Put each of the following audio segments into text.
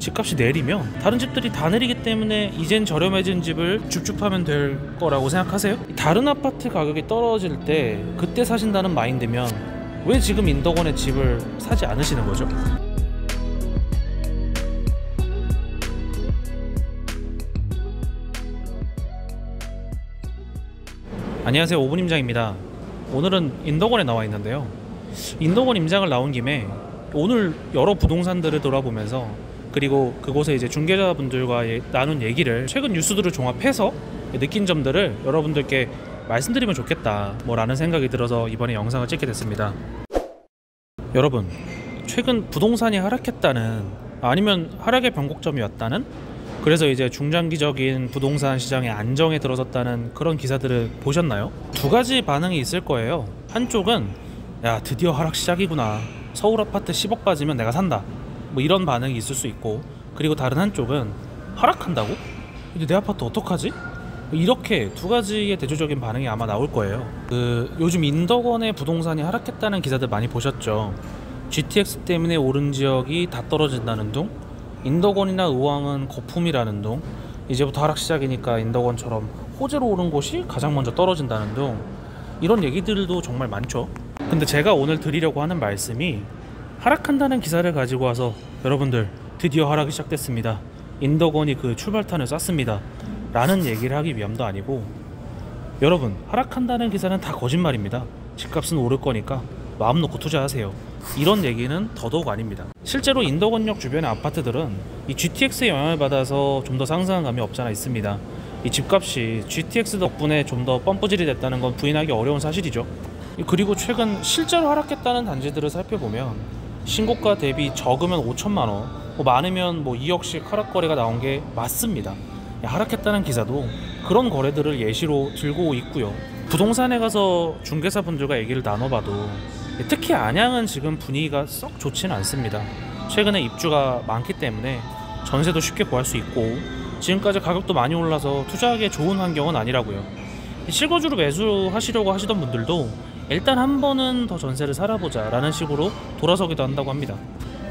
집값이 내리면 다른 집들이 다 내리기 때문에 이젠 저렴해진 집을 줍줍하면 될 거라고 생각하세요? 다른 아파트 가격이 떨어질 때 그때 사신다는 마인드면 왜 지금 인덕원의 집을 사지 않으시는 거죠? 안녕하세요, 오분 임장입니다. 오늘은 인덕원에 나와 있는데요, 인덕원 임장을 나온 김에 오늘 여러 부동산들을 돌아보면서 그리고 그곳에 이제 중개자분들과 나눈 얘기를, 최근 뉴스들을 종합해서 느낀 점들을 여러분들께 말씀드리면 좋겠다 라는 생각이 들어서 이번에 영상을 찍게 됐습니다. 여러분, 최근 부동산이 하락했다는, 아니면 하락의 변곡점이 왔다는, 그래서 이제 중장기적인 부동산 시장의 안정에 들어섰다는 그런 기사들을 보셨나요? 두 가지 반응이 있을 거예요. 한쪽은 야, 드디어 하락 시작이구나, 서울 아파트 10억 빠지면 내가 산다, 이런 반응이 있을 수 있고, 그리고 다른 한쪽은 하락한다고? 이제 내 아파트 어떡하지? 이렇게 두 가지의 대조적인 반응이 아마 나올 거예요. 요즘 인덕원의 부동산이 하락했다는 기사들 많이 보셨죠? GTX 때문에 오른 지역이 다 떨어진다는 둥, 인덕원이나 의왕은 거품이라는 둥, 이제부터 하락 시작이니까 인덕원처럼 호재로 오른 곳이 가장 먼저 떨어진다는 둥, 이런 얘기들도 정말 많죠. 근데 제가 오늘 드리려고 하는 말씀이, 하락한다는 기사를 가지고 와서 여러분들 드디어 하락이 시작됐습니다, 인덕원이 그 출발탄을 쐈습니다 라는 얘기를 하기 위함도 아니고, 여러분, 하락한다는 기사는 다 거짓말입니다, 집값은 오를 거니까 마음 놓고 투자하세요, 이런 얘기는 더더욱 아닙니다. 실제로 인덕원역 주변의 아파트들은 이 GTX의 영향을 받아서 좀 더 상승한 감이 없지 않아 있습니다. 이 집값이 GTX 덕분에 좀 더 펌프질이 됐다는 건 부인하기 어려운 사실이죠. 그리고 최근 실제로 하락했다는 단지들을 살펴보면 신고가 대비 적으면 5천만원, 많으면 2억씩 하락 거래가 나온 게 맞습니다. 하락했다는 기사도 그런 거래들을 예시로 들고 있고요. 부동산에 가서 중개사분들과 얘기를 나눠봐도 특히 안양은 지금 분위기가 썩 좋지는 않습니다. 최근에 입주가 많기 때문에 전세도 쉽게 구할 수 있고, 지금까지 가격도 많이 올라서 투자하기에 좋은 환경은 아니라고요. 실거주로 매수하시려고 하시던 분들도 일단 한 번은 더 전세를 살아보자 라는 식으로 돌아서기도 한다고 합니다.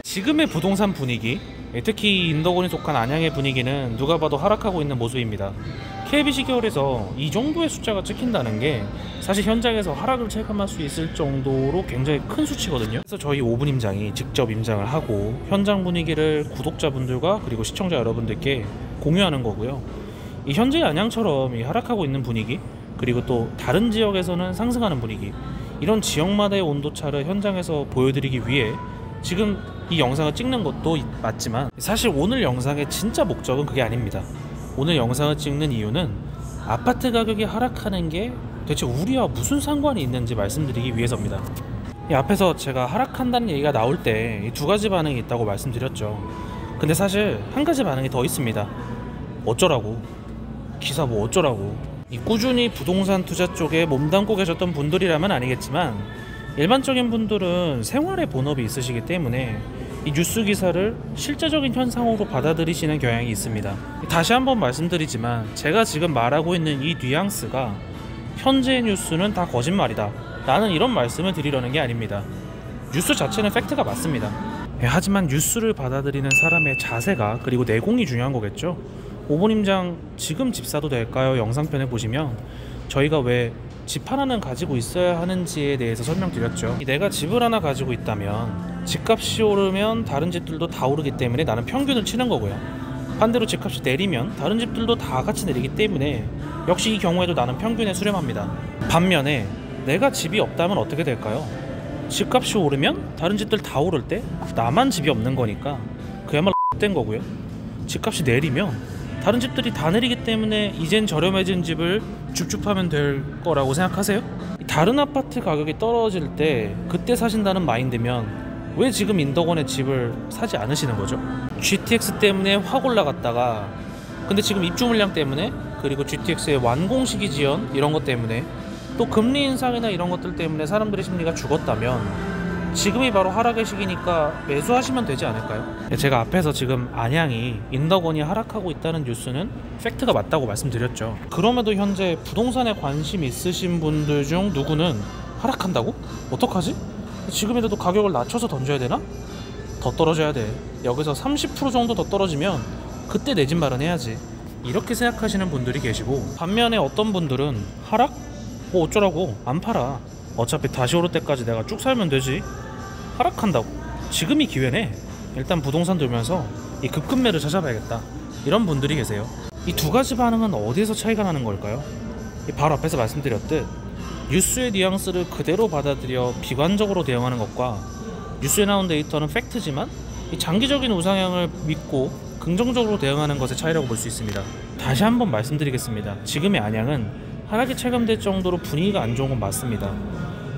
지금의 부동산 분위기, 특히 인덕원이 속한 안양의 분위기는 누가 봐도 하락하고 있는 모습입니다. KBC 겨울에서 이 정도의 숫자가 찍힌다는 게 사실 현장에서 하락을 체감할 수 있을 정도로 굉장히 큰 수치거든요. 그래서 저희 오분 임장이 직접 임장을 하고 현장 분위기를 구독자분들과 그리고 시청자 여러분들께 공유하는 거고요. 이 현재 안양처럼 이 하락하고 있는 분위기, 그리고 또 다른 지역에서는 상승하는 분위기, 이런 지역마다의 온도차를 현장에서 보여드리기 위해 지금 이 영상을 찍는 것도 맞지만, 사실 오늘 영상의 진짜 목적은 그게 아닙니다. 오늘 영상을 찍는 이유는 아파트 가격이 하락하는 게 대체 우리와 무슨 상관이 있는지 말씀드리기 위해서입니다. 이 앞에서 제가 하락한다는 얘기가 나올 때 이 두 가지 반응이 있다고 말씀드렸죠. 근데 사실 한 가지 반응이 더 있습니다. 어쩌라고, 기사 어쩌라고. 이 꾸준히 부동산 투자 쪽에 몸담고 계셨던 분들이라면 아니겠지만, 일반적인 분들은 생활의 본업이 있으시기 때문에 이 뉴스 기사를 실제적인 현상으로 받아들이시는 경향이 있습니다. 다시 한번 말씀드리지만, 제가 지금 말하고 있는 이 뉘앙스가 현재의 뉴스는 다 거짓말이다 라는 이런 말씀을 드리려는 게 아닙니다. 뉴스 자체는 팩트가 맞습니다. 하지만 뉴스를 받아들이는 사람의 자세가, 그리고 내공이 중요한 거겠죠. 오분 임장 지금 집 사도 될까요? 영상편에 보시면 저희가 왜 집 하나는 가지고 있어야 하는지에 대해서 설명드렸죠. 내가 집을 하나 가지고 있다면 집값이 오르면 다른 집들도 다 오르기 때문에 나는 평균을 치는 거고요. 반대로 집값이 내리면 다른 집들도 다 같이 내리기 때문에 역시 이 경우에도 나는 평균에 수렴합니다. 반면에 내가 집이 없다면 어떻게 될까요? 집값이 오르면 다른 집들 다 오를 때 나만 집이 없는 거니까 그야말로 된 거고요. 집값이 내리면 다른 집들이 다 내리기 때문에 이젠 저렴해진 집을 줍줍하면 될 거라고 생각하세요? 다른 아파트 가격이 떨어질 때 그때 사신다는 마인드면 왜 지금 인덕원의 집을 사지 않으시는 거죠? GTX 때문에 확 올라갔다가, 근데 지금 입주 물량 때문에, 그리고 GTX의 완공 시기 지연 이런 것 때문에, 또 금리 인상이나 이런 것들 때문에 사람들의 심리가 죽었다면 지금이 바로 하락의 시기니까 매수하시면 되지 않을까요? 제가 앞에서 지금 안양이 인덕원이 하락하고 있다는 뉴스는 팩트가 맞다고 말씀드렸죠. 그럼에도 현재 부동산에 관심 있으신 분들 중 누구는 하락한다고? 어떡하지? 지금이라도 가격을 낮춰서 던져야 되나? 더 떨어져야 돼. 여기서 30% 정도 더 떨어지면 그때 내 집 마련해야지. 이렇게 생각하시는 분들이 계시고, 반면에 어떤 분들은 하락? 뭐 어쩌라고, 안 팔아. 어차피 다시 오를 때까지 내가 쭉 살면 되지. 하락한다고? 지금이 기회네. 일단 부동산 들면서 이 급급매를 찾아봐야겠다. 이런 분들이 계세요. 이 두 가지 반응은 어디에서 차이가 나는 걸까요? 바로 앞에서 말씀드렸듯 뉴스의 뉘앙스를 그대로 받아들여 비관적으로 대응하는 것과, 뉴스에 나온 데이터는 팩트지만 이 장기적인 우상향을 믿고 긍정적으로 대응하는 것의 차이라고 볼 수 있습니다. 다시 한번 말씀드리겠습니다. 지금의 안양은 하락이 체감될 정도로 분위기가 안 좋은 건 맞습니다.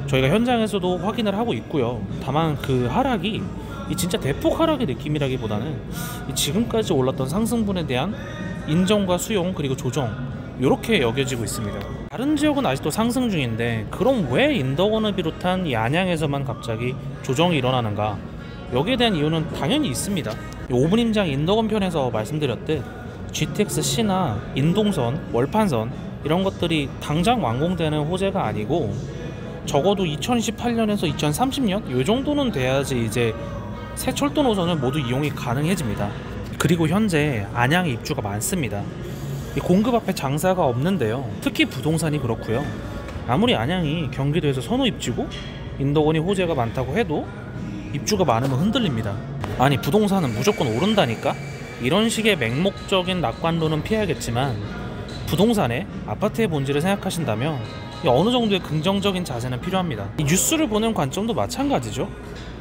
저희가 현장에서도 확인을 하고 있고요. 다만 그 하락이 이 진짜 대폭 하락의 느낌이라기보다는 이 지금까지 올랐던 상승분에 대한 인정과 수용, 그리고 조정, 이렇게 여겨지고 있습니다. 다른 지역은 아직도 상승 중인데, 그럼 왜 인덕원을 비롯한 이 안양에서만 갑자기 조정이 일어나는가? 여기에 대한 이유는 당연히 있습니다. 5분 임장 인덕원 편에서 말씀드렸듯 GTX-C나 인동선, 월판선 이런 것들이 당장 완공되는 호재가 아니고, 적어도 2028년에서 2030년 이 정도는 돼야지 이제 새 철도 노선을 모두 이용이 가능해집니다. 그리고 현재 안양에 입주가 많습니다. 이 공급 앞에 장사가 없는데요. 특히 부동산이 그렇고요. 아무리 안양이 경기도에서 선호 입지고 인덕원이 호재가 많다고 해도 입주가 많으면 흔들립니다. 아니, 부동산은 무조건 오른다니까? 이런 식의 맹목적인 낙관론은 피해야겠지만, 부동산에 아파트의 본질을 생각하신다면 어느 정도의 긍정적인 자세는 필요합니다. 이 뉴스를 보는 관점도 마찬가지죠.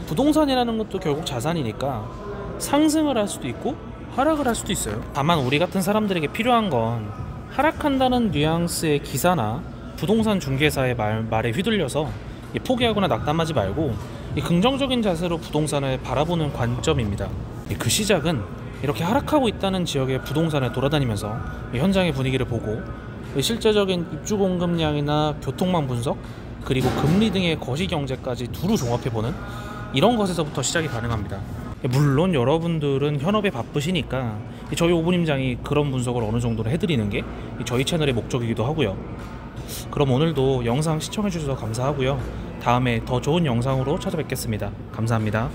부동산이라는 것도 결국 자산이니까 상승을 할 수도 있고 하락을 할 수도 있어요. 다만 우리 같은 사람들에게 필요한 건 하락한다는 뉘앙스의 기사나 부동산 중개사의 말에 휘둘려서 포기하거나 낙담하지 말고 이 긍정적인 자세로 부동산을 바라보는 관점입니다. 그 시작은 이렇게 하락하고 있다는 지역의 부동산을 돌아다니면서 현장의 분위기를 보고 실제적인 입주 공급량이나 교통망 분석, 그리고 금리 등의 거시 경제까지 두루 종합해보는 이런 것에서부터 시작이 가능합니다. 물론 여러분들은 현업에 바쁘시니까 저희 오분임장이 그런 분석을 어느 정도로 해드리는 게 저희 채널의 목적이기도 하고요. 그럼 오늘도 영상 시청해주셔서 감사하고요. 다음에 더 좋은 영상으로 찾아뵙겠습니다. 감사합니다.